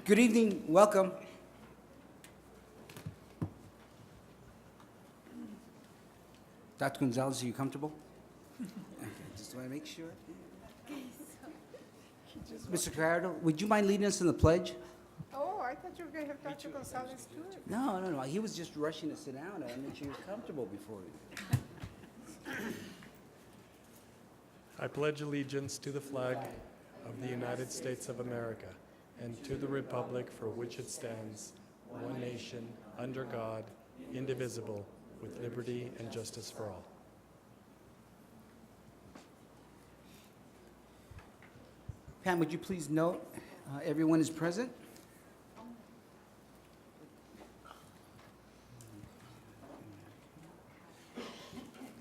Good evening, welcome. Dr. Gonzalez, are you comfortable? Okay, just want to make sure. Mr. Carrado, would you mind leading us in the pledge? Oh, I thought you were going to have Dr. Gonzalez do it. No. He was just rushing to sit down. I want to make sure he was comfortable before we. I pledge allegiance to the flag of the United States of America and to the republic for which it stands, one nation, under God, indivisible, with liberty and justice for all. Pam, would you please note everyone is present?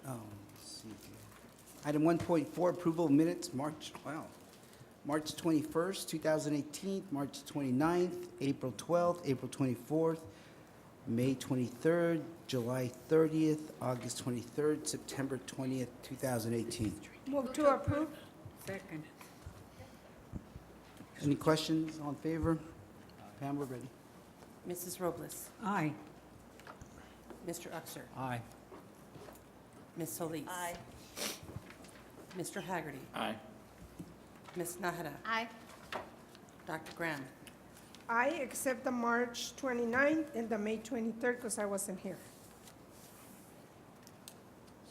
Let's see here. Item 1.4, approval of minutes, March 21st, 2018, March 29th, April 12th, April 24th, May 23rd, July 30th, August 23rd, September 20th, 2018. Move to approve. Second. Any questions, all in favor? Pam, we're ready. Mrs. Robles. Aye. Mr. Uxer. Aye. Ms. Solis. Aye. Mr. Haggerty. Aye. Ms. Nahara. Aye. Dr. Graham. I accept the March 29th and the May 23rd because I wasn't here.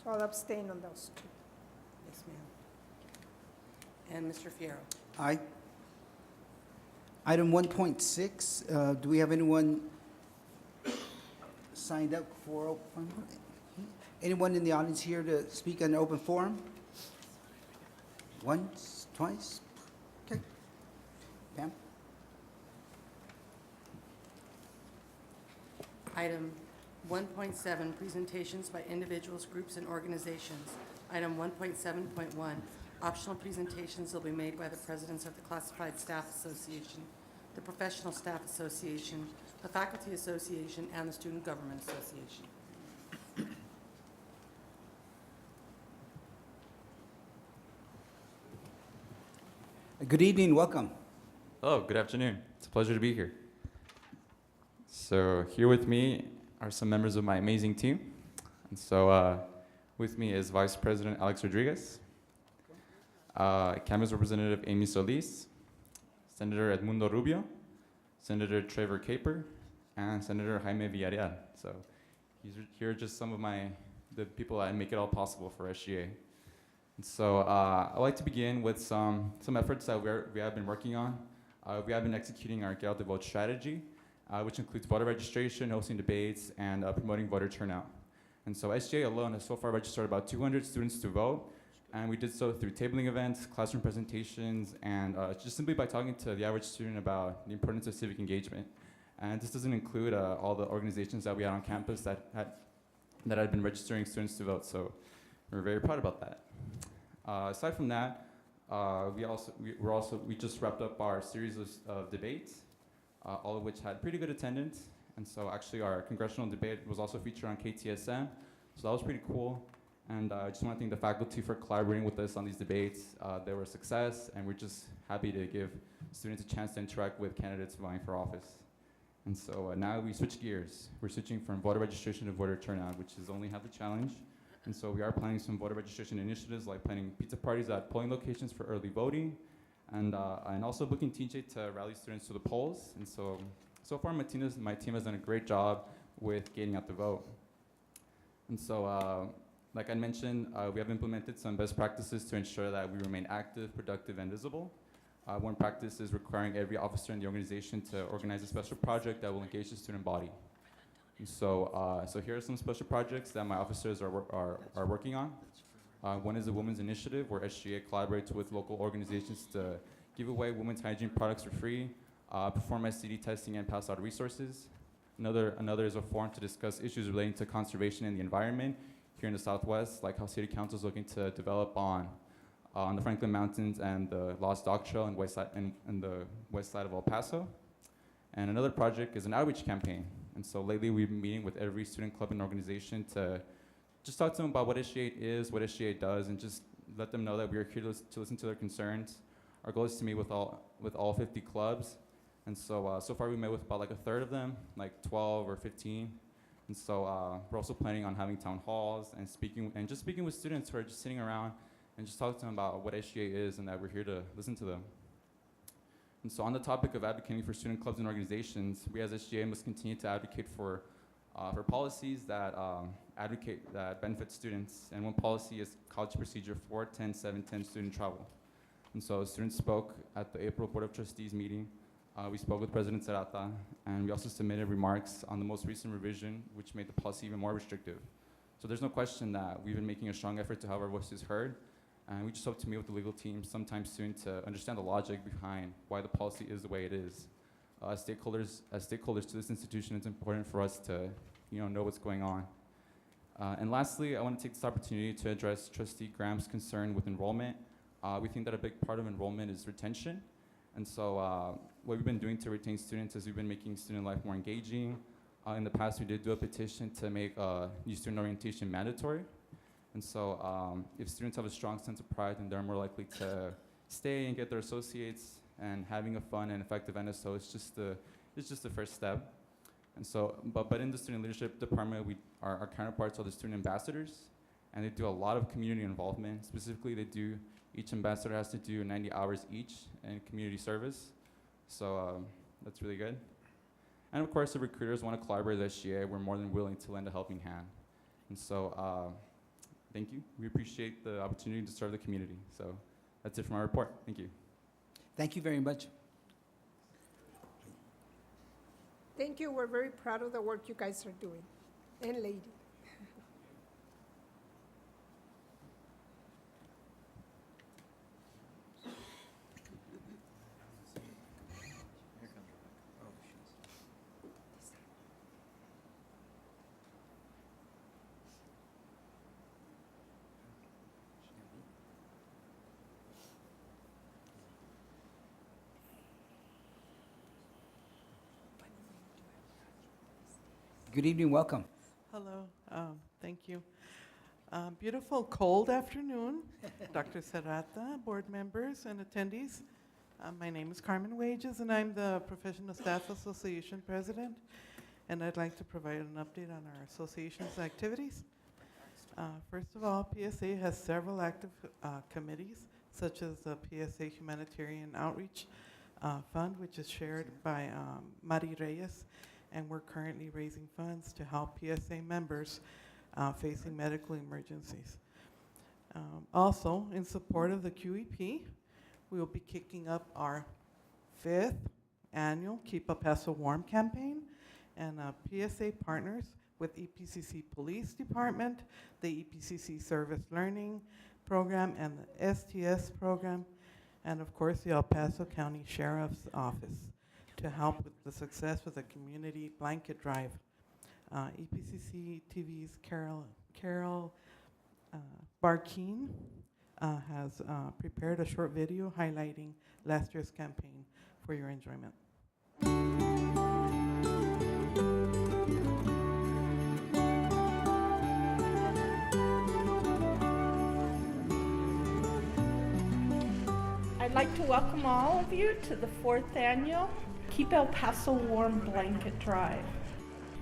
So I'll abstain on those two. Yes, ma'am. And Mr. Fierro. Aye. Item 1.6, do we have anyone signed up for, anyone in the audience here to speak on the open forum? Once, twice? Okay. Pam? Item 1.7, presentations by individuals, groups, and organizations. Item 1.7.1, optional presentations will be made by the presidents of the Classified Staff Association, the Professional Staff Association, the Faculty Association, and the Student Government Association. Good evening, welcome. Hello, good afternoon. It's a pleasure to be here. So here with me are some members of my amazing team. And so with me is Vice President Alex Rodriguez, Campus Representative Amy Solis, Senator Edmundo Rubio, Senator Trevor Caper, and Senator Jaime Villarreal. So here are just some of the people that make it all possible for SGA. And so I'd like to begin with some efforts that we have been working on. We have been executing our Get Out the Vote strategy, which includes voter registration, hosting debates, and promoting voter turnout. And so SGA alone has so far registered about 200 students to vote, and we did so through tabling events, classroom presentations, and just simply by talking to the average student about the importance of civic engagement. And this doesn't include all the organizations that we had on campus that had been registering students to vote, so we're very proud about that. Aside from that, we just wrapped up our series of debates, all of which had pretty good attendance. And so actually our congressional debate was also featured on KTSM, so that was pretty cool. And I just want to thank the faculty for collaborating with us on these debates. They were a success, and we're just happy to give students a chance to interact with candidates vying for office. And so now we switch gears. We're switching from voter registration to voter turnout, which is only half the challenge. And so we are planning some voter registration initiatives, like planning pizza parties at polling locations for early voting, and also booking TJ to rally students to the polls. And so far my team has done a great job with getting out the vote. And so, like I mentioned, we have implemented some best practices to ensure that we remain active, productive, and visible. One practice is requiring every officer in the organization to organize a special project that will engage the student body. And so here are some special projects that my officers are working on. One is the Women's Initiative, where SGA collaborates with local organizations to give away women's hygiene products for free, perform STD testing, and pass out resources. Another is a forum to discuss issues relating to conservation and the environment here in the Southwest, like how City Council is looking to develop on the Franklin Mountains and the Lost Dog Trail and the west side of El Paso. And another project is an outreach campaign. And so lately we've been meeting with every student club and organization to just talk to them about what SGA is, what SGA does, and just let them know that we are here to listen to their concerns. Our goal is to meet with all 50 clubs And so, so far we met with about like a third of them, like 12 or 15. And so we're also planning on having town halls and just speaking with students who are just sitting around and just talking to them about what SGA is and that we're here to listen to them. And so on the topic of advocating for student clubs and organizations, we as SGA must continue to advocate for policies that that benefit students. And one policy is College Procedure 410-710 student travel. And so students spoke at the April Board of Trustees meeting. We spoke with President Serrata, and we also submitted remarks on the most recent revision, which made the policy even more restrictive. So there's no question that we've been making a strong effort to have our voices heard, and we just hope to meet with the legal team sometime soon to understand the logic behind why the policy is the way it is. As stakeholders to this institution, it's important for us to know what's going on. And lastly, I want to take this opportunity to address Trustee Graham's concern with enrollment. We think that a big part of enrollment is retention. And so what we've been doing to retain students is we've been making student life more engaging. In the past, we did do a petition to make new student orientation mandatory. And so if students have a strong sense of pride, then they're more likely to stay and get their associates, and having a fun and effective NSO is just the first step. And so, but in the student leadership department, our counterparts are the student ambassadors, and they do a lot of community involvement. Specifically, each ambassador has to do 90 hours each in community service. So that's really good. And of course, if recruiters want to collaborate with SGA, we're more than willing to lend a helping hand. And so thank you. We appreciate the opportunity to serve the community. So that's it for my report. Thank you. Thank you very much. Thank you. We're very proud of the work you guys are doing, and lady. Good evening, welcome. Hello, thank you. Beautiful cold afternoon, Dr. Serrata, board members and attendees. My name is Carmen Wages, and I'm the Professional Staff Association president, and I'd like to provide an update on our association's activities. First of all, PSA has several active committees, such as the PSA Humanitarian Outreach Fund, which is shared by Mari Reyes, and we're currently raising funds to help PSA members facing medical emergencies. Also, in support of the QEP, we will be kicking up our 5th annual Keep El Paso Warm campaign, and PSA partners with EPCC Police Department, the EPCC Service Learning Program, and the STS program, and of course the El Paso County Sheriff's Office, to help with the success of the community blanket drive. EPCC TV's Carol Barkeen has prepared a short video highlighting last year's campaign for your enjoyment. I'd like to welcome all of you to the 4th annual Keep El Paso Warm Blanket Drive.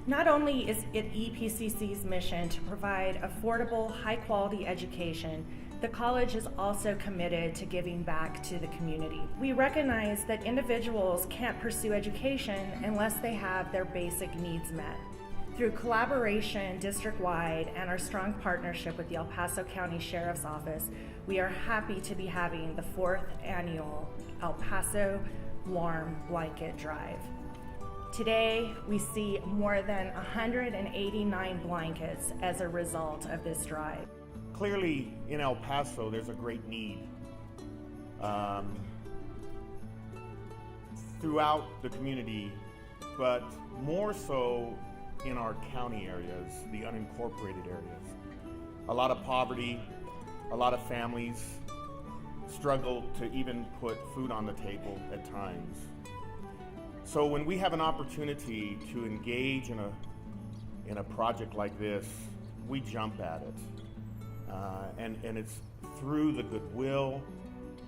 Not only is it EPCC's mission to provide affordable, high-quality education, the college is also committed to giving back to the community. We recognize that individuals can't pursue education unless they have their basic needs met. Through collaboration district-wide and our strong partnership with the El Paso County Sheriff's Office, we are happy to be having the 4th annual El Paso Warm Blanket Drive. Today, we see more than 189 blankets as a result of this drive. Clearly, in El Paso, there's a great need. Throughout the community, but more so in our county areas, the unincorporated areas. A lot of poverty, a lot of families struggle to even put food on the table at times. So when we have an opportunity to engage in a project like this, we jump at it. And it's through the goodwill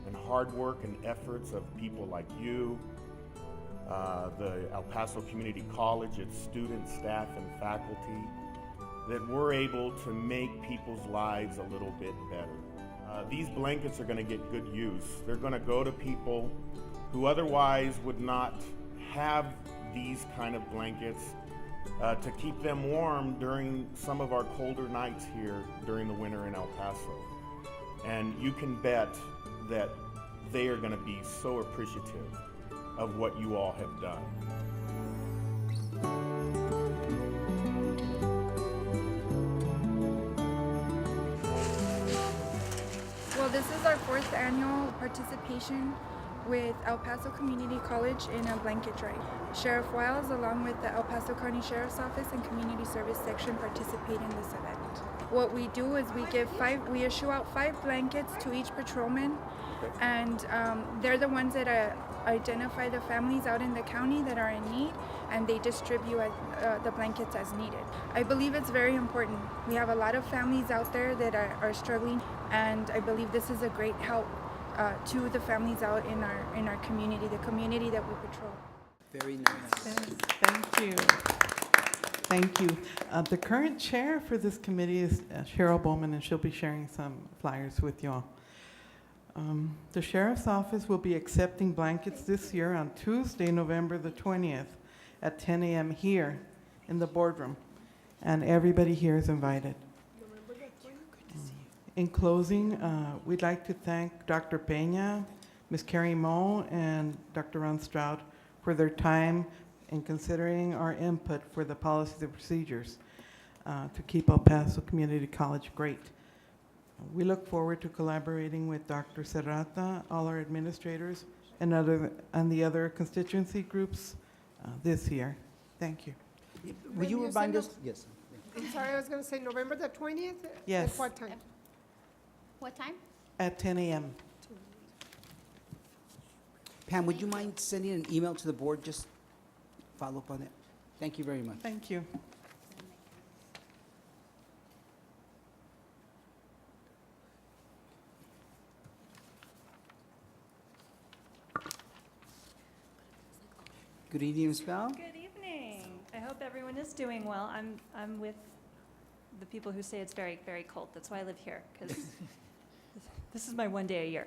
and hard work and efforts of people like you, the El Paso Community College, its students, staff, and faculty, that we're able to make people's lives a little bit better. These blankets are going to get good use. They're going to go to people who otherwise would not have these kind of blankets to keep them warm during some of our colder nights here during the winter in El Paso. And you can bet that they are going to be so appreciative of what you all have done. Well, this is our 4th annual participation with El Paso Community College in a blanket drive. Sheriff Wiles, along with the El Paso County Sheriff's Office and Community Service Section, participate in this event. What we do is we issue out 5 blankets to each patrolman, and they're the ones that identify the families out in the county that are in need, and they distribute the blankets as needed. I believe it's very important. We have a lot of families out there that are struggling, and I believe this is a great help to the families out in our community, the community that we patrol. Very nice. Yes, thank you. Thank you. The current chair for this committee is Cheryl Bowman, and she'll be sharing some flyers with you all. The Sheriff's Office will be accepting blankets this year on Tuesday, November the 20th at 10 a.m. here in the boardroom, and everybody here is invited. In closing, we'd like to thank Dr. Peña, Ms. Carrie Moe, and Dr. Ron Stroud for their time in considering our input for the policies and procedures to keep El Paso Community College great. We look forward to collaborating with Dr. Serrata, all our administrators, and the other constituency groups this year. Thank you. Will you remind us? Yes. I'm sorry, I was gonna say November the 20th? Yes. At what time? What time? At 10 a.m. Pam, would you mind sending an email to the board, just follow up on that? Thank you very much. Thank you. Good evening, Ms. Bell. Good evening. I hope everyone is doing well. I'm with the people who say it's very, very cold. That's why I live here, because this is my one day a year.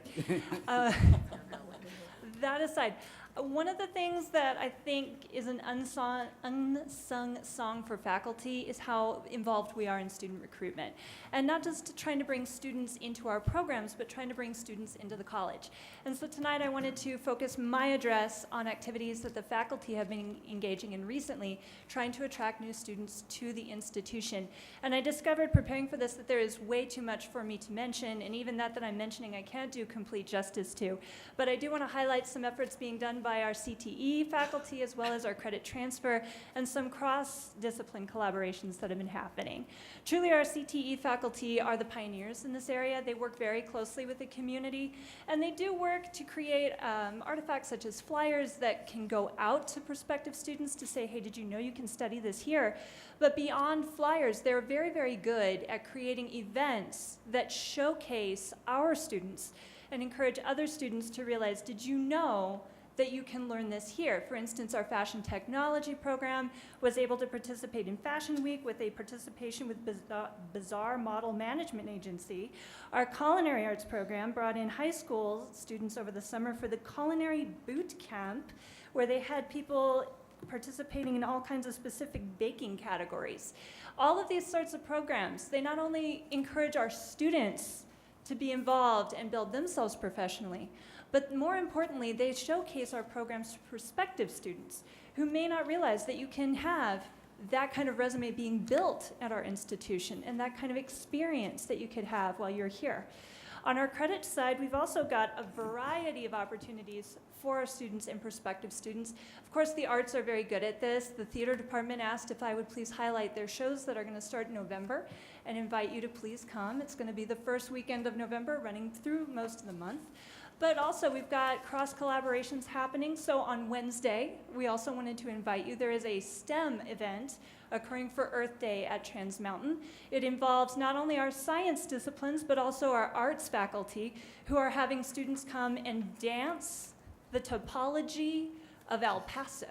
That aside, one of the things that I think is an unsung song for faculty is how involved we are in student recruitment. And not just trying to bring students into our programs, but trying to bring students into the college. And so tonight I wanted to focus my address on activities that the faculty have been engaging in recently, trying to attract new students to the institution. And I discovered preparing for this that there is way too much for me to mention, and even that I'm mentioning I can't do complete justice to. But I do want to highlight some efforts being done by our CTE faculty, as well as our credit transfer, and some cross-discipline collaborations that have been happening. Truly, our CTE faculty are the pioneers in this area. They work very closely with the community, and they do work to create artifacts such as flyers that can go out to prospective students to say, hey, did you know you can study this here? But beyond flyers, they're very, very good at creating events that showcase our students and encourage other students to realize, did you know that you can learn this here? For instance, our fashion technology program was able to participate in Fashion Week with a participation with Bazaar Model Management Agency. Our culinary arts program brought in high school students over the summer for the culinary boot camp, where they had people participating in all kinds of specific baking categories. All of these sorts of programs, they not only encourage our students to be involved and build themselves professionally, but more importantly, they showcase our programs to prospective students who may not realize that you can have that kind of resume being built at our institution and that kind of experience that you could have while you're here. On our credit side, we've also got a variety of opportunities for our students and prospective students. Of course, the arts are very good at this. The theater department asked if I would please highlight their shows that are going to start in November and invite you to please come. It's going to be the first weekend of November, running through most of the month. But also, we've got cross collaborations happening. So on Wednesday, we also wanted to invite you. There is a STEM event occurring for Earth Day at Trans Mountain. It involves not only our science disciplines, but also our arts faculty, who are having students come and dance the topology of El Paso.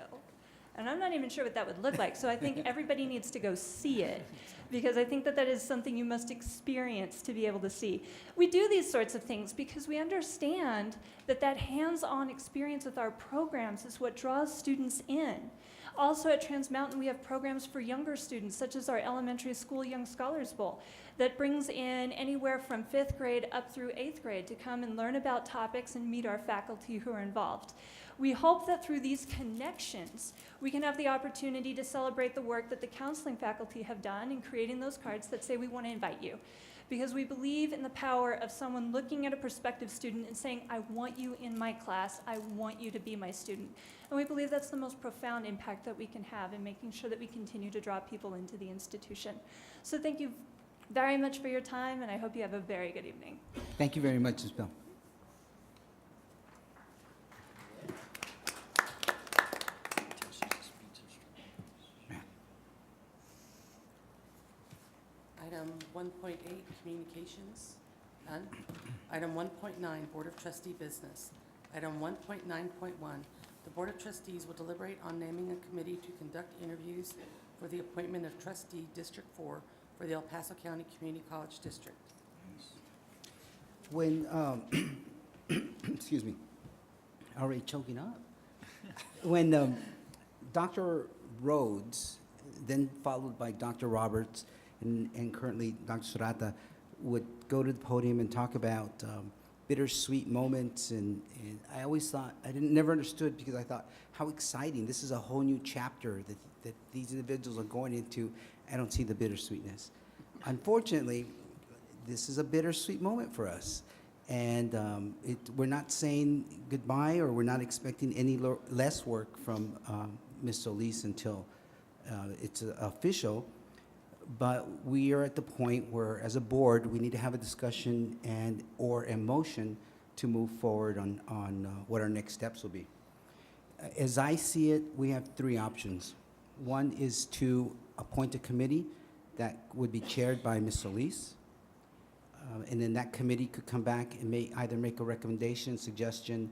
And I'm not even sure what that would look like. So I think everybody needs to go see it, because I think that that is something you must experience to be able to see. We do these sorts of things because we understand that that hands-on experience with our programs is what draws students in. Also at Trans Mountain, we have programs for younger students, such as our elementary school Young Scholars Bowl, that brings in anywhere from 5th grade up through 8th grade to come and learn about topics and meet our faculty who are involved. We hope that through these connections, we can have the opportunity to celebrate the work that the counseling faculty have done in creating those cards that say we want to invite you. Because we believe in the power of someone looking at a prospective student and saying, I want you in my class, I want you to be my student. And we believe that's the most profound impact that we can have in making sure that we continue to draw people into the institution. So thank you very much for your time, and I hope you have a very good evening. Thank you very much, Ms. Bell. Item 1.8, communications, none. Item 1.9, Board of Trustee business. Item 1.9.1, the Board of Trustees will deliberate on naming a committee to conduct interviews for the appointment of trustee District 4 for the El Paso County Community College District. When, excuse me, already choking up. When Dr. Rhodes, then followed by Dr. Roberts, and currently Dr. Serrata, would go to the podium and talk about bittersweet moments, and I always thought, never understood, because I thought, how exciting, this is a whole new chapter that these individuals are going into. I don't see the bittersweetness. Unfortunately, this is a bittersweet moment for us, and we're not saying goodbye, or we're not expecting any less work from Ms. Solis until it's official. But we are at the point where, as a board, we need to have a discussion or a motion to move forward on what our next steps will be. As I see it, we have three options. One is to appoint a committee that would be chaired by Ms. Solis. And then that committee could come back and either make a recommendation, suggestion,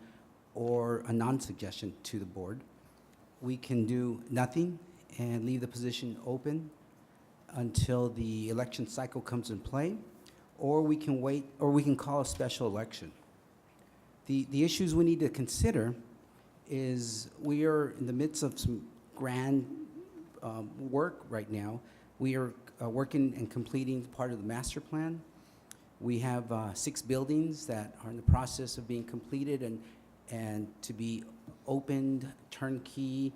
or a non-suggestion to the board. We can do nothing and leave the position open until the election cycle comes in play, or we can wait, or we can call a special election. The issues we need to consider is we are in the midst of some grand work right now. We are working and completing part of the master plan. We have 6 buildings that are in the process of being completed and to be opened, turnkey,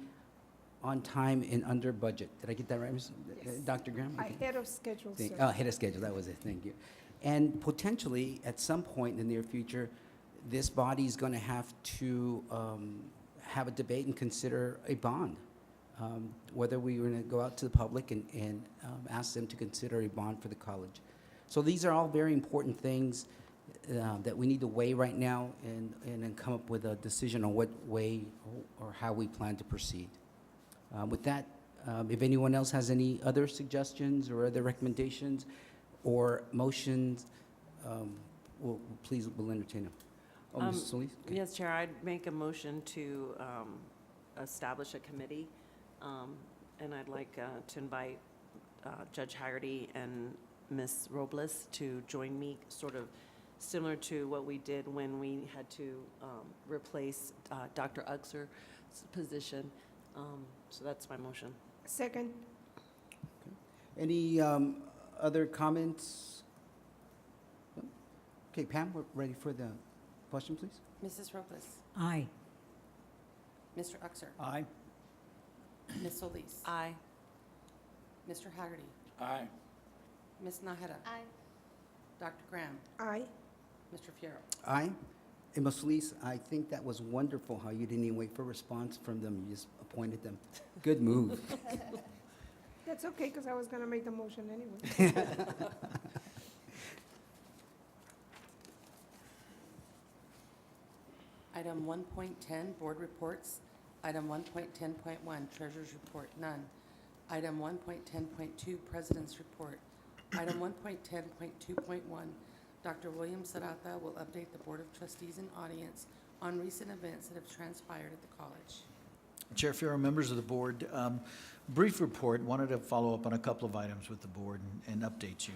on time and under budget. Did I get that right, Ms. Yes. Dr. Graham? Okay. Ahead of schedule, sir. Ahead of schedule, that was it, thank you. And potentially, at some point in the near future, this body is going to have to have a debate and consider a bond, whether we were going to go out to the public and ask them to consider a bond for the college. So these are all very important things that we need to weigh right now and then come up with a decision on what way or how we plan to proceed. With that, if anyone else has any other suggestions or other recommendations or motions, we'll entertain them. Oh, Ms. Solis? Okay. Yes, Chair, I'd make a motion to establish a committee, and I'd like to invite Judge Haggerty and Ms. Robles to join me, sort of similar to what we did when we had to replace Dr. Uxer's position. So that's my motion. Second. Any other comments? No? Okay, Pam, we're ready for the question, please. Mrs. Robles, Aye. Mr. Uxer, Aye. Ms. Solis, Aye. Mr. Haggerty, Aye. Ms. Naheda, Aye. Dr. Graham, Aye. Mr. Fierro. Aye. And Ms. Solis, I think that was wonderful how you didn't even wait for a response from them. You just appointed them. Good move. That's okay, because I was going to make the motion anyway. Item 1.10, Board Reports. Item 1.10.1, Treasurer's Report, none. Item 1.10.2, President's Report. Item 1.10.2.1, Dr. William Serrata will update the Board of Trustees and audience on recent events that have transpired at the college. Chair Fierro, members of the board, brief report. Wanted to follow up on a couple of items with the board and update you.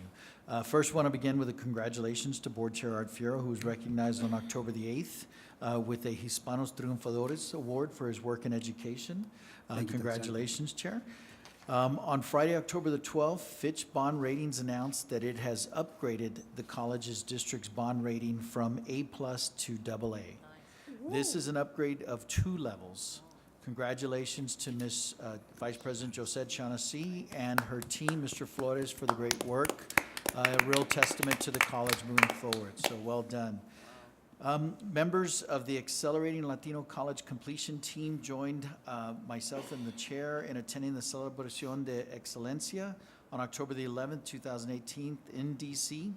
First, want to begin with a congratulations to Board Chair Art Fierro, who was recognized on October the 8th with a Hispanos Triunfadores Award for his work in education. Thank you, Dr. Congratulations, Chair. On Friday, October the 12th, Fitch Bond Ratings announced that it has upgraded the college's district's bond rating from A+ to AA. This is an upgrade of 2 levels. Congratulations to Ms. Vice President Josette Shaughnessy and her team, Mr. Flores, for the great work. A real testament to the college moving forward, so well done. Members of the Accelerating Latino College Completion Team joined myself and the chair in attending the Celebración de Excelencia on October the 11th, 2018 in DC,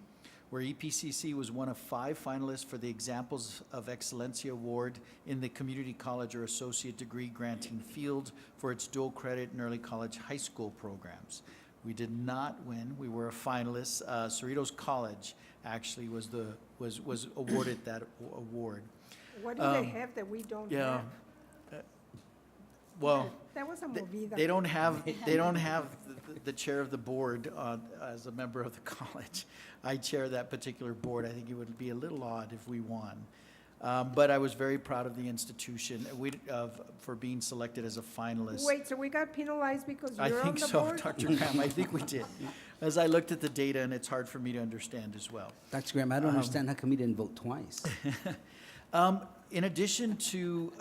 where EPCC was one of 5 finalists for the Examples of Excellencia Award in the Community College or Associate Degree granting field for its dual credit and early college high school programs. We did not win. We were a finalist. Cerritos College actually was awarded that award. What do they have that we don't Yeah. have? Well, That was a movida. they don't have the chair of the board as a member of the college. I chair that particular board. I think it would be a little odd if we won. But I was very proud of the institution for being selected as a finalist. Wait, so we got penalized because I you're on think the so, board? Dr. Graham. I think we did. As I looked at the data, and it's hard for me to understand as well. Dr. Graham, I don't understand how come you didn't vote twice. In addition to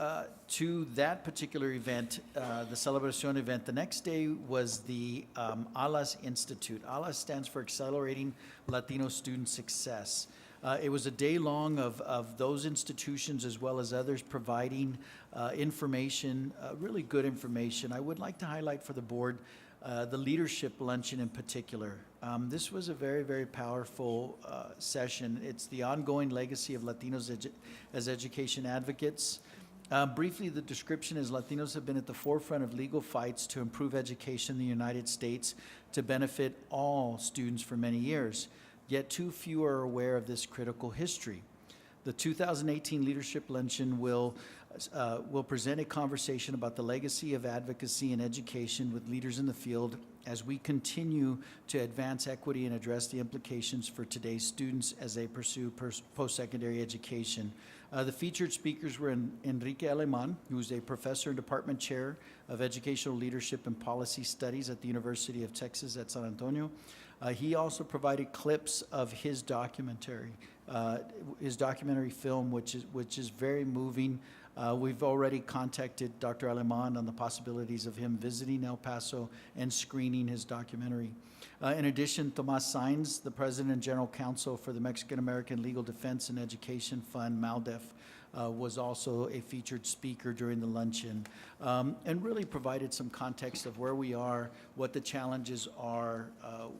that particular event, the Celebración event, the next day was the ALAS Institute. ALAS stands for Accelerating Latino Student Success. It was a day long of those institutions as well as others providing information, really good information. I would like to highlight for the board the leadership luncheon in particular. This was a very, very powerful session. It's the ongoing legacy of Latinos as education advocates. Briefly, the description is Latinos have been at the forefront of legal fights to improve education in the United States to benefit all students for many years. Yet too few are aware of this critical history. The 2018 Leadership Luncheon will present a conversation about the legacy of advocacy and education with leaders in the field as we continue to advance equity and address the implications for today's students as they pursue post-secondary education. The featured speakers were Enrique Aleman, who's a professor and department chair of educational leadership and policy studies at the University of Texas at San Antonio. He also provided clips of his documentary film, which is very moving. We've already contacted Dr. Aleman on the possibilities of him visiting El Paso and screening his documentary. In addition, Tomas Sainz, the President and General Counsel for the Mexican American Legal Defense and Education Fund, MALDEF, was also a featured speaker during the luncheon, and really provided some context of where we are, what the challenges are,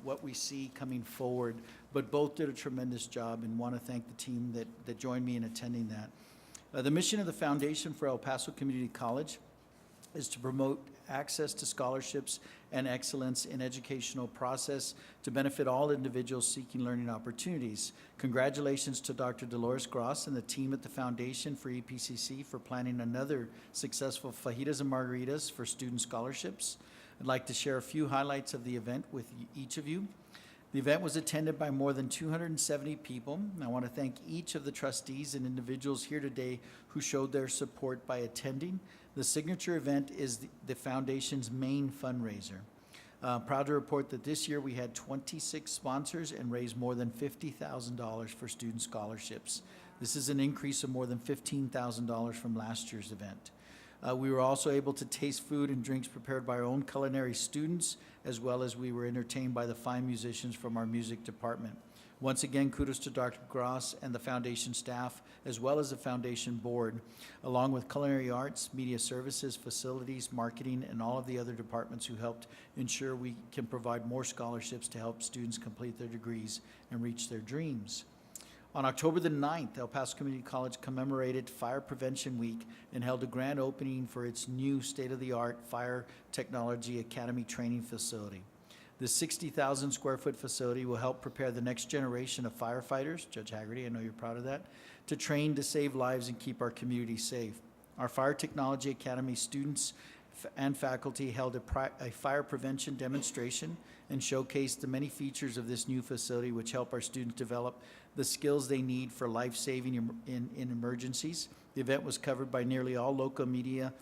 what we see coming forward. But both did a tremendous job, and want to thank the team that joined me in attending that. The mission of the Foundation for El Paso Community College is to promote access to scholarships and excellence in educational process to benefit all individuals seeking learning opportunities. Congratulations to Dr. Dolores Gross and the team at the Foundation for EPCC for planning another successful fajitas and margaritas for student scholarships. I'd like to share a few highlights of the event with each of you. The event was attended by more than 270 people. I want to thank each of the trustees and individuals here today who showed their support by attending. The signature event is the Foundation's main fundraiser. Proud to report that this year we had 26 sponsors and raised more than $50,000 for student scholarships. This is an increase of more than $15,000 from last year's event. We were also able to taste food and drinks prepared by our own culinary students, as well as we were entertained by the fine musicians from our music department. Once again, kudos to Dr. Gross and the Foundation staff, as well as the Foundation board, along with culinary arts, media services, facilities, marketing, and all of the other departments who helped ensure we can provide more scholarships to help students complete their degrees and reach their dreams. On October the 9th, El Paso Community College commemorated Fire Prevention Week and held a grand opening for its new state-of-the-art Fire Technology Academy training facility. The 60,000 square foot facility will help prepare the next generation of firefighters, Judge Haggerty, I know you're proud of that, to train to save lives and keep our community safe. our Fire Technology Academy students and faculty held a fire prevention demonstration and showcased the many features of this new facility which help our students develop the skills they need for life-saving in emergencies. The event was covered by nearly all local media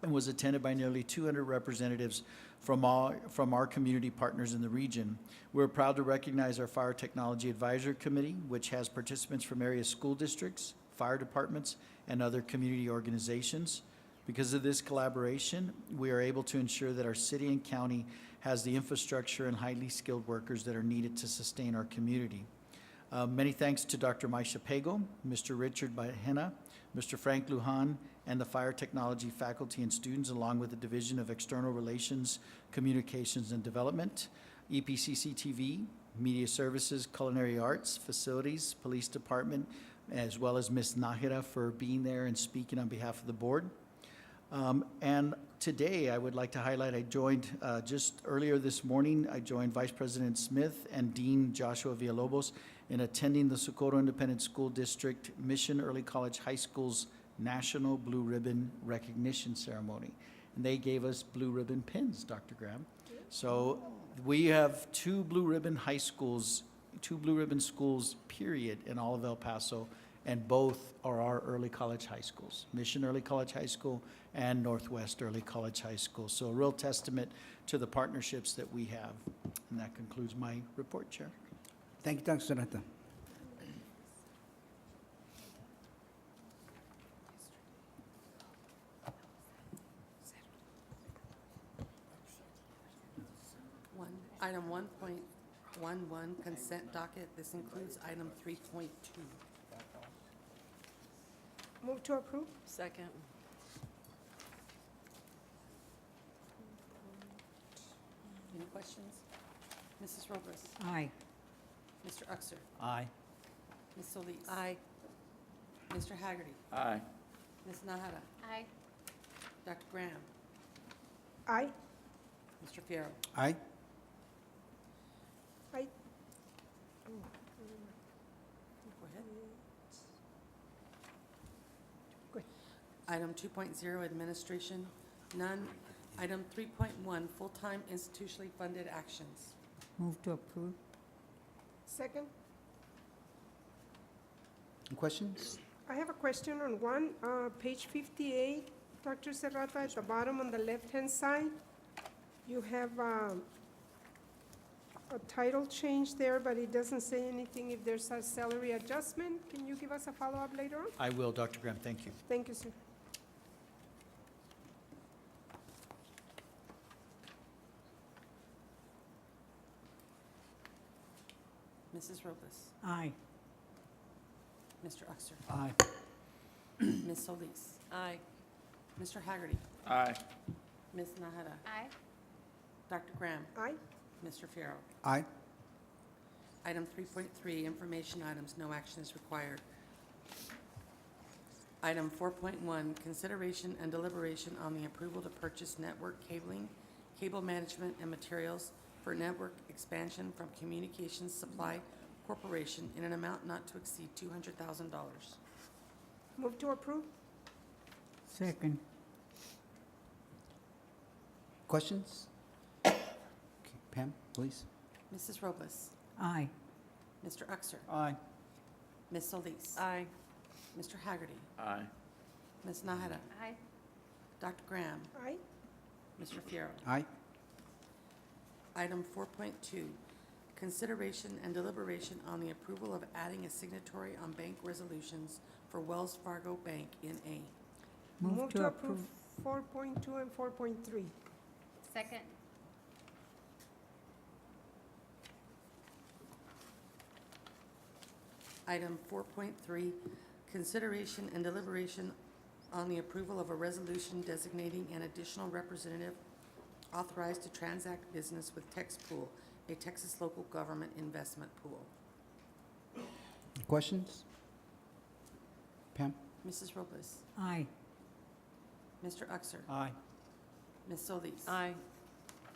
and was attended by nearly 200 representatives from our community partners in the region. We're proud to recognize our Fire Technology Advisory Committee, which has participants from area school districts, fire departments, and other community organizations. Because of this collaboration, we are able to ensure that our city and county has the infrastructure and highly skilled workers that are needed to sustain our community. Many thanks to Dr. Maisha Pego, Mr. Richard Bahena, Mr. Frank Lujan, and the Fire Technology faculty and students, along with the Division of External Relations, Communications and Development, EPCC TV, Media Services, Culinary Arts, Facilities, Police Department, as well as Ms. Nahira for being there and speaking on behalf of the board. And today, I would like to highlight, I joined just earlier this morning, I joined Vice President Smith and Dean Joshua Villalobos in attending the Socorro Independent School District Mission Early College High School's National Blue Ribbon Recognition Ceremony. And they gave us blue ribbon pins, Dr. Graham. So we have two blue ribbon schools, period, in all of El Paso, and both are our early college high schools, Mission Early College High School and Northwest Early College High School. So a real testament to the partnerships that we have. And that concludes my report, Chair. Thank you, Dr. Serrata. Item 1.11, consent docket. This includes item 3.2. Move to approve. Second. Any questions? Mrs. Robles? Aye. Mr. Uxer? Aye. Ms. Solis? Aye. Mr. Haggerty? Aye. Ms. Nahara? Aye. Dr. Graham? Aye. Mr. Fierro? Aye. Aye. Go ahead. Good. Item 2.0, administration, none. Item 3.1, full-time institutionally funded actions. Move to approve. Second. Any questions? I have a question on one, page 58, Dr. Serrata, at the bottom on the left-hand side, you have a title change there, but it doesn't say anything if there's a salary adjustment. Can you give us a follow-up later on? I will, Dr. Graham, thank you. Thank you, sir. Mrs. Robles? Aye. Mr. Uxer? Aye. Ms. Solis? Aye. Mr. Haggerty? Aye. Ms. Nahara? Aye. Dr. Graham? Aye. Mr. Fierro? Aye. Item 3.3, information items, no action is required. Item 4.1, consideration and deliberation on the approval to purchase network cabling, cable management, and materials for network expansion from Communications Supply Corporation in an amount not to exceed $200,000. Move to approve. Second. Questions? Okay, Pam, please. Mrs. Robles? Aye. Mr. Uxer? Aye. Ms. Solis? Aye. Mr. Haggerty? Aye. Ms. Nahara? Aye. Dr. Graham? Aye. Mr. Fierro? Aye. Item 4.2, consideration and deliberation on the approval of adding a signatory on bank resolutions for Wells Fargo Bank N.A. Move to approve 4.2 and 4.3. Second. Item 4.3, consideration and deliberation on the approval of a resolution designating an additional representative authorized to transact business with TexPool, a Texas local government investment pool. Questions? Pam? Mrs. Robles? Aye. Mr. Uxer? Aye. Ms. Solis? Aye.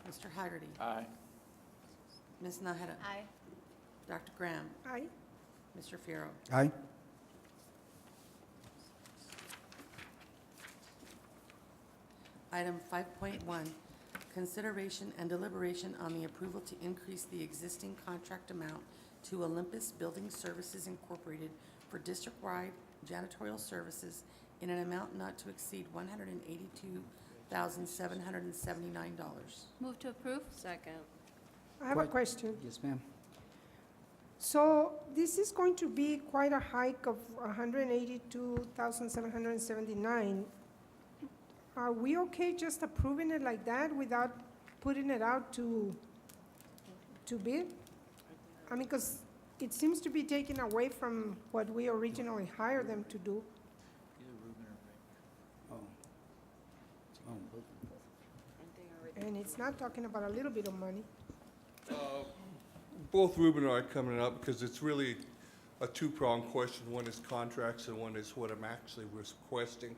Mr. Haggerty? Aye. Ms. Nahara? Aye. Dr. Graham? Aye. Mr. Fierro? Aye. Item 5.1, consideration and deliberation on the approval to increase the existing contract amount to Olympus Building Services Incorporated for district-wide janitorial services in an amount not to exceed $182,779. Move to approve. Second. I have a question. Yes, ma'am. So this is going to be quite a hike of 182,779. Are we okay just approving it like that without putting it out to bid? I mean, because it seems to be taken away from what we originally hired them to do. Oh. Oh, And it's not talking about a little bit of money. Both Ruben and I are coming up because it's really a two-pronged question. One is contracts and one is what I'm actually requesting.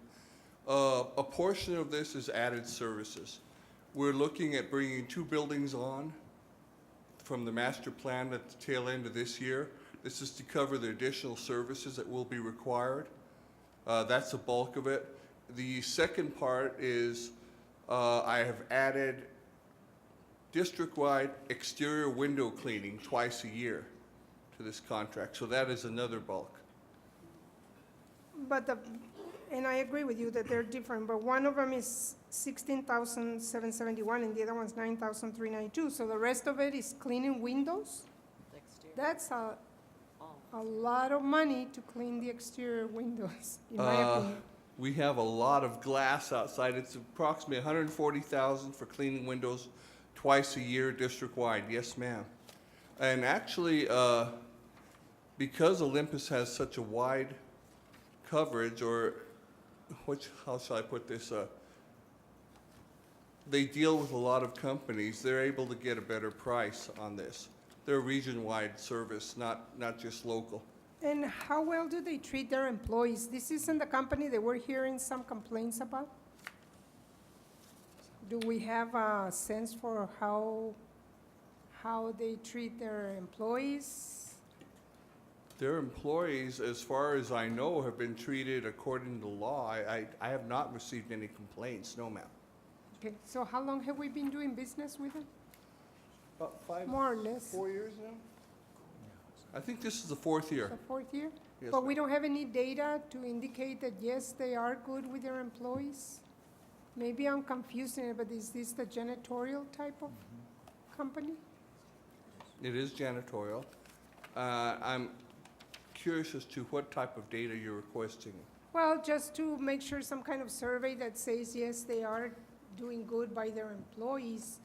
A portion of this is added services. We're looking at bringing 2 buildings on from the master plan at the tail end of this year. This is to cover the additional services that will be required. That's the bulk of it. The second part is I have added district-wide exterior window cleaning twice a year to this contract. So that is another bulk. But and I agree with you that they're different, but one of them is 16,771 and the other one's 9,392. So the rest of it is cleaning windows? That's a lot of money to clean the exterior windows, in my opinion. We have a lot of glass outside. It's approximately $140,000 for cleaning windows twice a year district-wide. Yes, ma'am. And actually, because Olympus has such a wide coverage, or how shall I put this? They deal with a lot of companies. They're able to get a better price on this. They're a region-wide service, not just local. And how well do they treat their employees? This isn't the company that we're hearing some complaints about? Do we have a sense for how they treat their employees? Their employees, as far as I know, have been treated according to law. I have not received any complaints, no, ma'am. Okay, so how long have we been doing business with them? About 5, More or less. 4 years now? I think this is the 4th year. The 4th year? Yes, But we ma'am. don't have any data to indicate that, yes, they are good with their employees? Maybe I'm confusing it, but is this the janitorial type of company? It is janitorial. I'm curious as to what type of data you're requesting. Well, just to make sure some kind of survey that says, yes, they are doing good by their employees,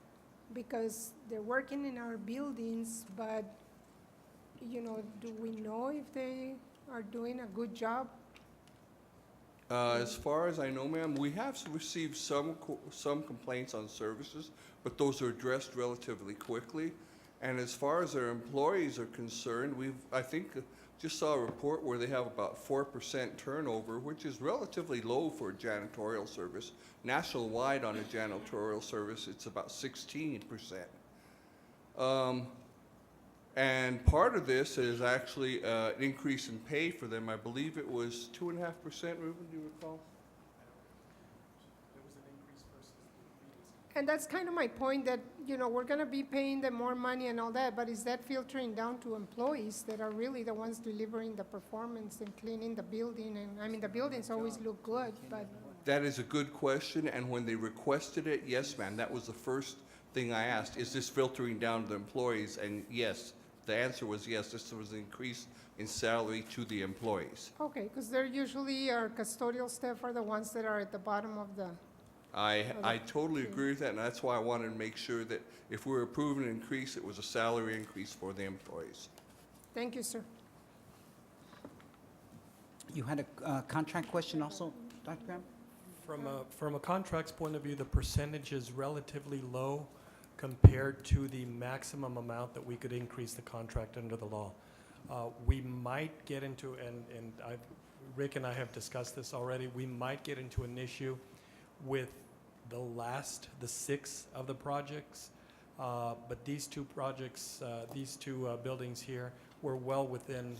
because they're working in our buildings, but, do we know if they are doing a good job? As far as I know, ma'am, we have received some complaints on services, but those are addressed relatively quickly. And as far as their employees are concerned, I think, just saw a report where they have about 4% turnover, which is relatively low for a janitorial service. National-wide on a janitorial service, it's about 16%. And part of this is actually an increase in pay for them. I believe it was 2.5%, Ruben, do you recall? And that's kind of my point, that, we're gonna be paying them more money and all that, but is that filtering down to employees that are really the ones delivering the performance and cleaning the building? And, I mean, the buildings always look good, but, That is a good question, and when they requested it, yes, ma'am, that was the first thing I asked. Is this filtering down to the employees? And yes, the answer was yes, this was an increase in salary to the employees. okay, because they're usually, our custodial staff are the ones that are at the bottom of the, I totally agree with that, and that's why I wanted to make sure that if we're approving an increase, it was a salary increase for the employees. thank you, sir. You had a contract question also, Dr. Graham? From a contract's point of view, the percentage is relatively low compared to the maximum amount that we could increase the contract under the law. We might get into, and Rick and I have discussed this already, we might get into an issue with the 6 of the projects, but these 2 projects, these 2 buildings here, were well within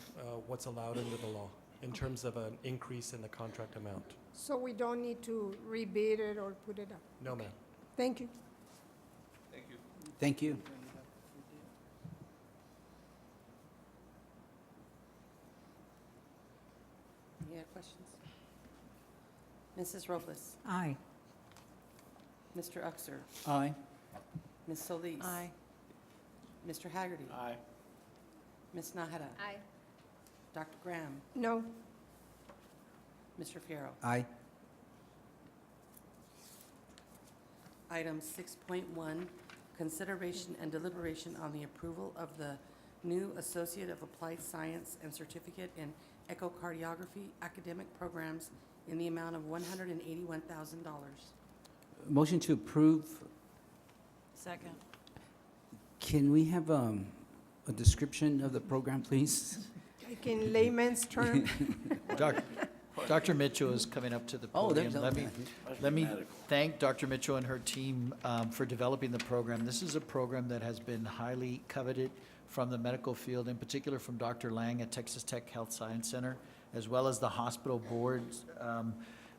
what's allowed under the law. in terms of an increase in the contract amount. So we don't need to rebid it or put it up? No, ma'am. Thank you. Thank you. Thank you. Any other questions? Mrs. Robles? Aye. Mr. Uxer? Aye. Ms. Solis? Aye. Mr. Haggerty? Aye. Ms. Nahara? Aye. Dr. Graham? No. Mr. Fierro? Aye. Item 6.1, consideration and deliberation on the approval of the new Associate of Applied Science and Certificate in Echocardiography academic programs in the amount of $181,000. Motion to approve. Second. Can we have a description of the program, please? Like in layman's term? Dr. Mitchell is coming up to the Oh, podium. there's, Let me thank Dr. Mitchell and her team for developing the program. This is a program that has been highly coveted from the medical field, in particular from Dr. Lang at Texas Tech Health Science Center, as well as the hospital boards.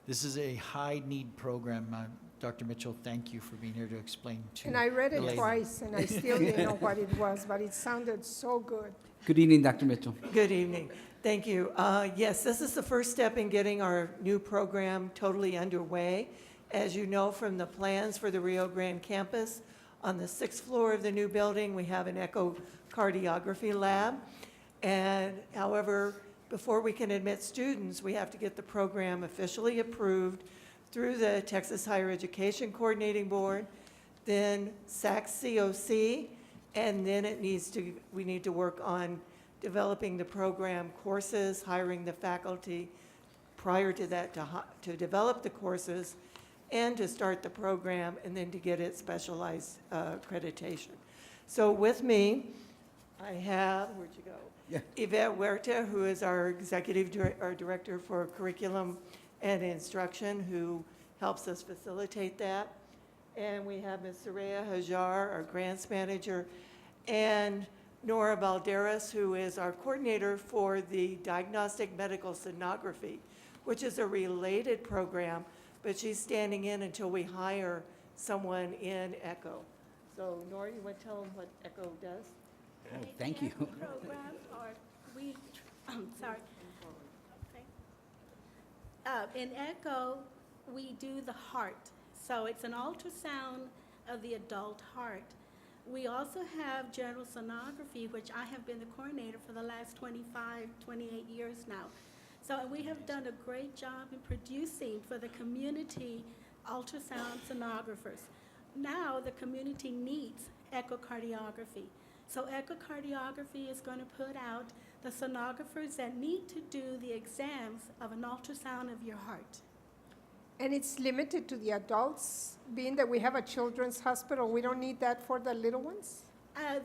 This is a high-need program. Dr. Mitchell, thank you for being here to explain to And I read the it ladies. twice, and I still didn't know what it was, but it sounded so good. Good evening, Dr. Mitchell. Good evening. Thank you. Yes, this is the first step in getting our new program totally underway. As you know from the plans for the Rio Grande campus, on the 6th floor of the new building, we have an echocardiography lab. And however, before we can admit students, we have to get the program officially approved through the Texas Higher Education Coordinating Board, then SAC-COC, and then we need to work on developing the program courses, hiring the faculty prior to that to develop the courses and to start the program and then to get it specialized accreditation. So with me, I have, where'd you go? Yeah. Yvette Huerta, who is our our director for curriculum and instruction, who helps us facilitate that. And we have Ms. Soraya Hajar, our grants manager, and Nora Balderas, who is our coordinator for the diagnostic medical sonography, which is a related program, but she's standing in until we hire someone in ECHO. So Nora, you want to tell them what ECHO does? Oh, thank you. Program, or we, sorry. In ECHO, we do the heart. So it's an ultrasound of the adult heart. We also have general sonography, which I have been the coordinator for the last 25, 28 years now. So we have done a great job in producing for the community ultrasound sonographers. Now the community needs echocardiography. So echocardiography is going to put out the sonographers that need to do the exams of an ultrasound of your heart. And it's limited to the adults, being that we have a children's hospital, we don't need that for the little ones?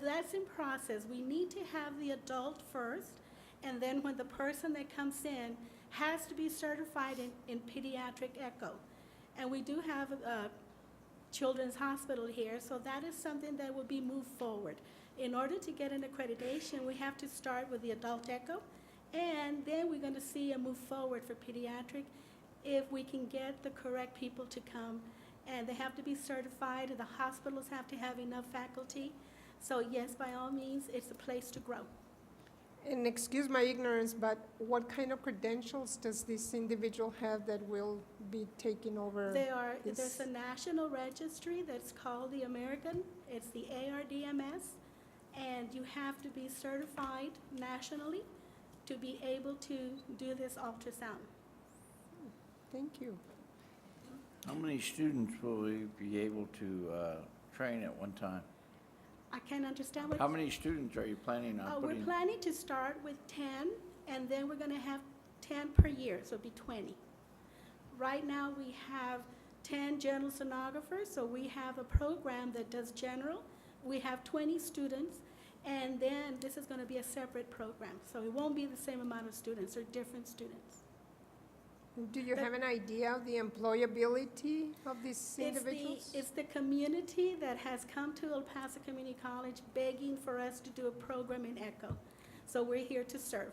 That's in process. We need to have the adult first, and then when the person that comes in has to be certified in pediatric echo. And we do have a children's hospital here, so that is something that will be moved forward. In order to get an accreditation, we have to start with the adult echo, and then we're going to see a move forward for pediatric if we can get the correct people to come. And they have to be certified, and the hospitals have to have enough faculty. So yes, by all means, it's a place to grow. And excuse my ignorance, but what kind of credentials does this individual have that will be taking over There's this? a national registry that's called the American, it's the ARDMS, and you have to be certified nationally to be able to do this ultrasound. Thank you. How many students will we be able to train at one time? I can't understand what. How many students are you planning on We're putting? planning to start with 10, and then we're going to have 10 per year, so it'll be 20. Right now, we have 10 general sonographers, so we have a program that does general. We have 20 students, and then this is going to be a separate program. So it won't be the same amount of students, or different students. Do you have an idea of the employability of these individuals? It's the community that has come to El Paso Community College begging for us to do a program in ECHO. So we're here to serve.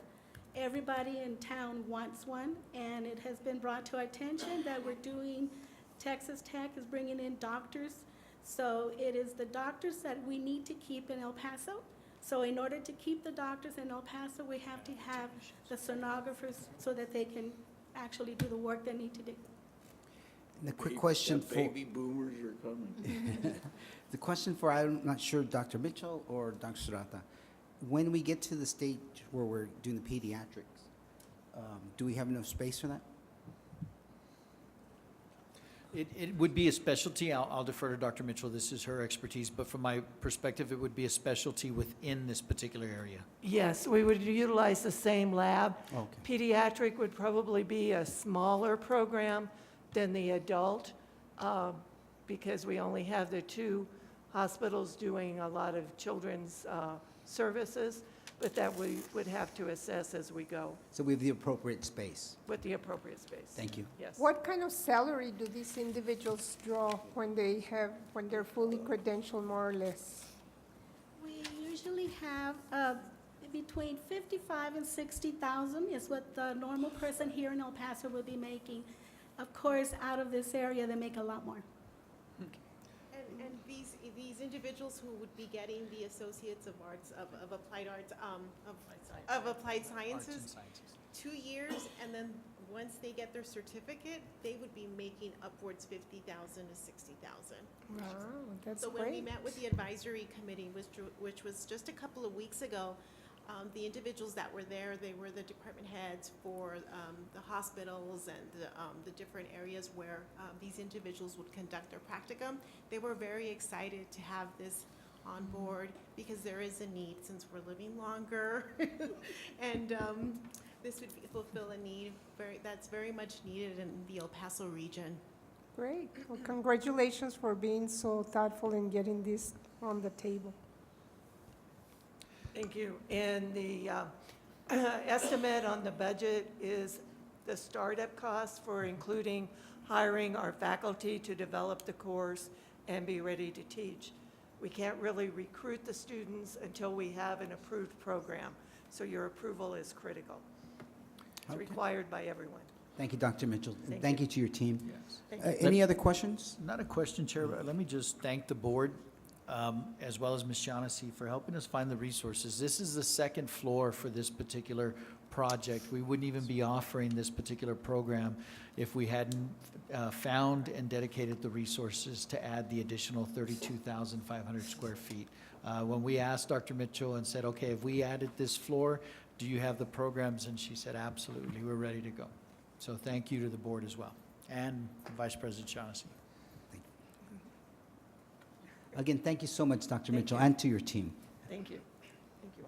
Everybody in town wants one, and it has been brought to our attention that we're doing, Texas Tech is bringing in doctors. So it is the doctors that we need to keep in El Paso. So in order to keep the doctors in El Paso, we have to have the sonographers so that they can actually do the work they need to do. And the quick question The for, baby boomers are coming. the question for, I'm not sure, Dr. Mitchell or Dr. Serrata, when we get to the stage where we're doing the pediatrics, do we have enough space for that? It would be a specialty. I'll defer to Dr. Mitchell. This is her expertise. But from my perspective, it would be a specialty within this particular area. Yes, we would utilize the same lab. Okay. Pediatric would probably be a smaller program than the adult, because we only have the two hospitals doing a lot of children's services, but that we would have to assess as we go So we have the appropriate space. with the appropriate space. Thank you. Yes. What kind of salary do these individuals draw when they're fully credentialed, more or less? We usually have between 55 and 60,000 is what the normal person here in El Paso would be making. Of course, out of this area, they make a lot more. And these individuals who would be getting the Associates of Arts, of Applied Arts, of Applied Sciences, 2 years, and then once they get their certificate, they would be making upwards 50,000 to 60,000. Wow, that's So when we great. met with the advisory committee, which was just a couple of weeks ago, the individuals that were there, they were the department heads for the hospitals and the different areas where these individuals would conduct their practicum. They were very excited to have this on board because there is a need since we're living longer. And this would fulfill a need that's very much needed in the El Paso region. Great. Well, congratulations for being so thoughtful in getting this on the table. Thank you. And the estimate on the budget is the startup costs for including hiring our faculty to develop the course and be ready to teach. We can't really recruit the students until we have an approved program, so your approval is critical. It's Okay. required by everyone. Thank you, Dr. Mitchell. And Thank thank you. you to your team. Yes. Thank you. Any other questions? Not a question, Chair, but let me just thank the board, as well as Ms. Shaughnessy, for helping us find the resources. This is the second floor for this particular project. We wouldn't even be offering this particular program if we hadn't found and dedicated the resources to add the additional 32,500 square feet. When we asked Dr. Mitchell and said, okay, if we added this floor, do you have the programs? And she said, absolutely, we're ready to go. So thank you to the board as well, and Vice President Shaughnessy. Again, thank you so much, Dr. Thank Mitchell, you. and to your team. Thank you. Thank you.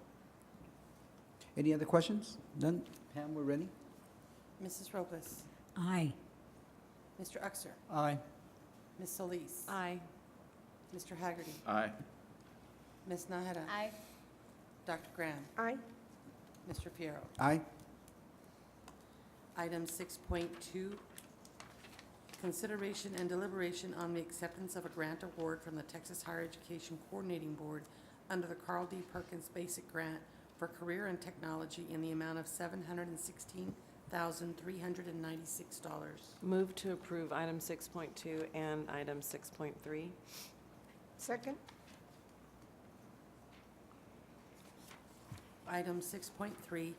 Any other questions? None? Pam, we're ready? Mrs. Robles, Aye. Mr. Uxer, Aye. Ms. Solis, Aye. Mr. Haggerty, Aye. Ms. Nahara, Aye. Dr. Graham, Aye. Mr. Fierro. Aye. Item 6.2, consideration and deliberation on the acceptance of a grant award from the Texas Higher Education Coordinating Board under the Carl D. Perkins Basic Grant for Career and Technology in the amount of $716,396. Move to approve item 6.2 and item 6.3. Second? Item 6.3,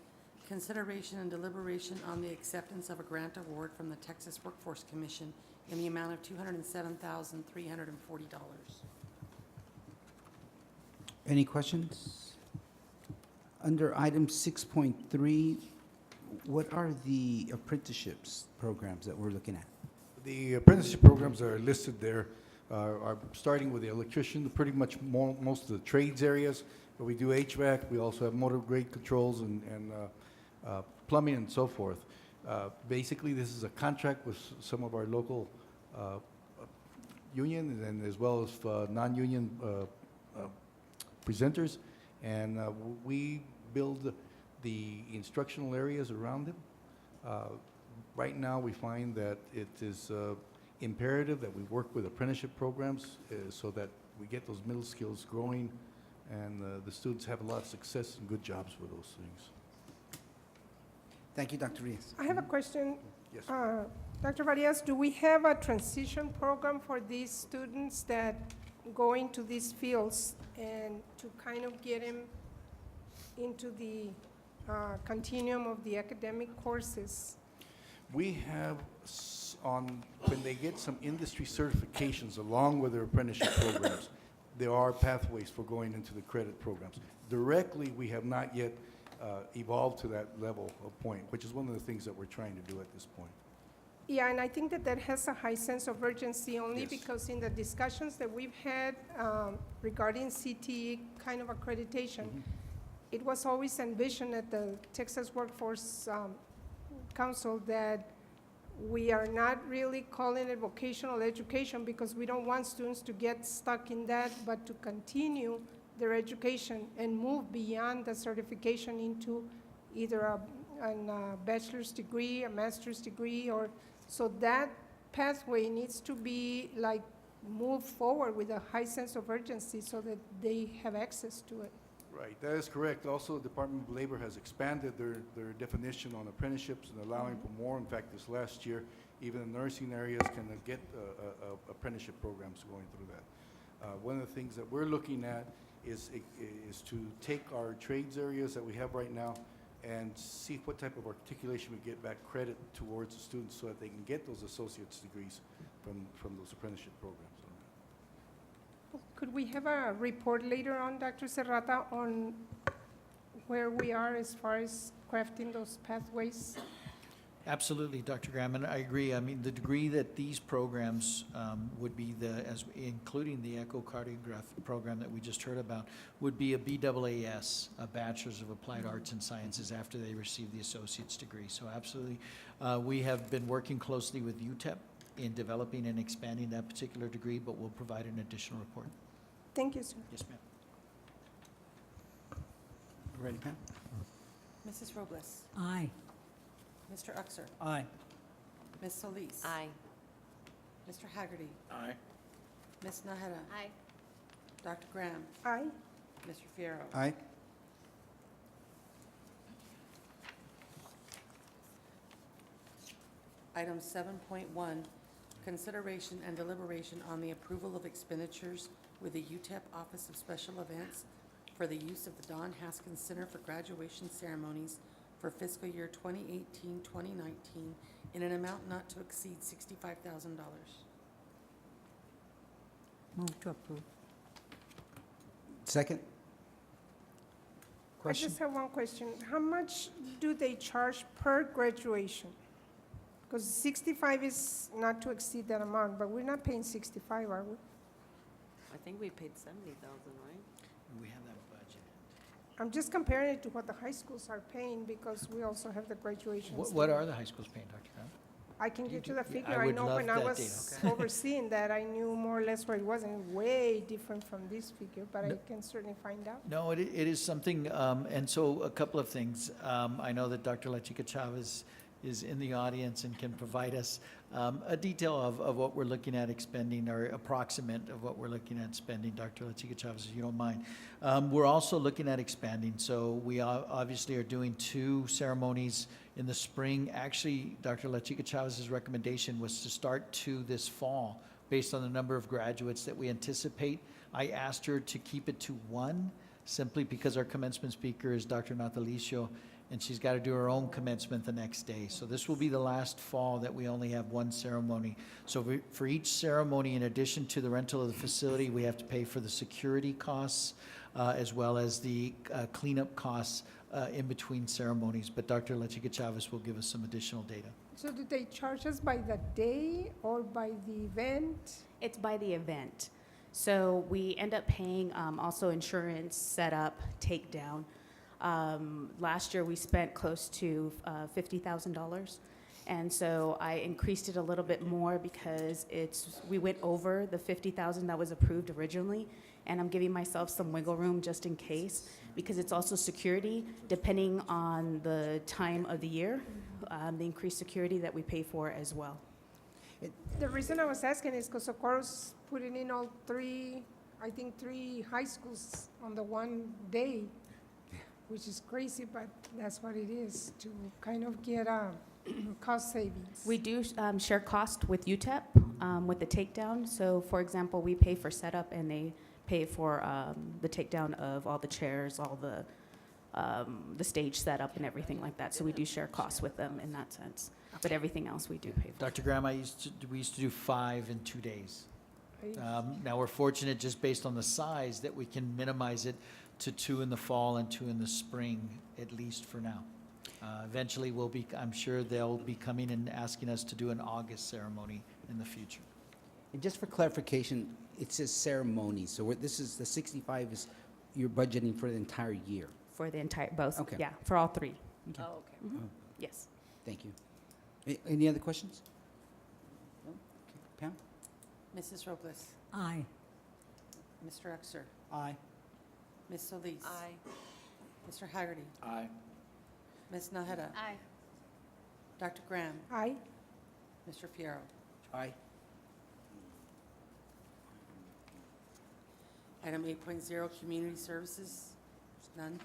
consideration and deliberation on the acceptance of a grant award from the Texas Workforce Commission in the amount of $207,340. Any questions? Under item 6.3, what are the apprenticeships programs that we're looking at? The apprenticeship programs that are listed there are starting with the electrician, pretty much most of the trades areas. But we do HVAC, we also have motor grade controls and plumbing and so forth. Basically, this is a contract with some of our local union and as well as non-union presenters. And we build the instructional areas around them. Right now, we find that it is imperative that we work with apprenticeship programs so that we get those middle skills growing and the students have a lot of success and good jobs with those things. Thank you, Dr. Rios. I have a question. Yes. Dr. Varias, do we have a transition program for these students that go into these fields and to kind of get them into the continuum of the academic courses? We have when they get some industry certifications along with their apprenticeship programs, there are pathways for going into the credit programs. Directly, we have not yet evolved to that level of point, which is one of the things that we're trying to do at this point. Yeah, and I think that that has a high sense of urgency only Yes. because in the discussions that we've had regarding CTE kind of accreditation, it was always envisioned at the Texas Workforce Council that we are not really calling it vocational education because we don't want students to get stuck in that, but to continue their education and move beyond the certification into either a bachelor's degree, a master's degree, or so that pathway needs to be like moved forward with a high sense of urgency so that they have access to it. Right, that is correct. Also, the Department of Labor has expanded their definition on apprenticeships and allowing for more. In fact, this last year, even the nursing areas can get apprenticeship programs going through that. One of the things that we're looking at is to take our trades areas that we have right now and see what type of articulation we get back credit towards the students so that they can get those associate's degrees from those apprenticeship programs. Could we have a report later on, Dr. Serrata, on where we are as far as crafting those pathways? Absolutely, Dr. Graham, and I agree. I mean, the degree that these programs would be including the echocardiograph program that we just heard about, would be a BAAS, a Bachelor's of Applied Arts and Sciences, after they receive the associate's degree. So absolutely, we have been working closely with UTEP in developing and expanding that particular degree, but we'll provide an additional report. Thank you, sir. Yes, ma'am. Ready, Pam? Mrs. Robles? Aye. Mr. Uxer? Aye. Ms. Solis? Aye. Mr. Haggerty? Aye. Ms. Nahara? Aye. Dr. Graham? Aye. Mr. Fierro? Aye. Item 7.1, consideration and deliberation on the approval of expenditures with the UTEP Office of Special Events for the use of the Don Haskins Center for Graduation Ceremonies for fiscal year 2018-2019 in an amount not to exceed $65,000. Move to approve. Second? I Question? just have one question. How much do they charge per graduation? Because 65 is not to exceed that amount, but we're not paying 65, are we? I think we paid 70,000, right? We have that budget. I'm just comparing it to what the high schools are paying because we also have the graduation. What are the high schools paying, Dr. Graham? I can You get do- you the yeah, figure. I I would know love when I that was data, okay. overseeing that, I knew more or less where it was, and way different from this figure, but I can certainly find out. No, it is something, and so a couple of things. I know that Dr. La Chica Chavez is in the audience and can provide us a detail of what we're looking at expending, or approximate of what we're looking at spending, Dr. La Chica Chavez, if you don't mind. We're also looking at expanding, so we obviously are doing 2 ceremonies in the spring. Actually, Dr. La Chica Chavez's recommendation was to start 2 this fall, based on the number of graduates that we anticipate. I asked her to keep it to 1, simply because our commencement speaker is Dr. Natalicio, and she's got to do her own commencement the next day. So this will be the last fall that we only have 1 ceremony. So for each ceremony, in addition to the rental of the facility, we have to pay for the security costs as well as the cleanup costs in between ceremonies. But Dr. La Chica Chavez will give us some additional data. So do they charge us by the day or by the event? It's by the event. So we end up paying also insurance, setup, takedown. Last year we spent close to $50,000. And so I increased it a little bit more because we went over the $50,000 that was approved originally. And I'm giving myself some wiggle room just in case, because it's also security, depending on the time of the year, the increased security that we pay for as well. The reason I was asking is because Socorro's putting in all 3 high schools on the one day. which is crazy, but that's what it is, to kind of get cost savings. We do share cost with UTEP with the takedown. So, for example, we pay for setup, and they pay for the takedown of all the chairs, all the stage setup, and everything like that. So we do share costs with them in that sense. But everything else we do pay for. Dr. Graham, we used to do 5 in 2 days. Now, we're fortunate, just based on the size, that we can minimize it to 2 in the fall and 2 in the spring, at least for now. Eventually, I'm sure they'll be coming and asking us to do an August ceremony in the future. And just for clarification, it says ceremony, so this is, the 65 is, you're budgeting for the entire year? For the entire, both, Okay. yeah, for all 3. Oh, okay. Mhm. Oh. Yes. Thank you. Any other questions? No? Okay. Pam? Mrs. Robles? Aye. Mr. Uxer? Aye. Ms. Solis? Aye. Mr. Haggerty? Aye. Ms. Naheda? Aye. Dr. Graham? Aye. Mr. Fierro? Aye. Item 8.0, community services, none.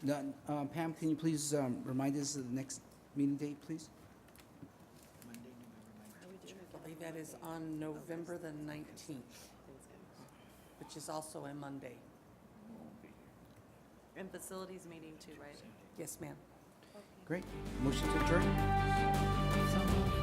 None. Pam, can you please remind us of the next meeting date, please? I believe that is on November the 19th, which is also a Monday. And facilities meeting too, right? Yes, ma'am. Great. Motion to adjourn? So moved.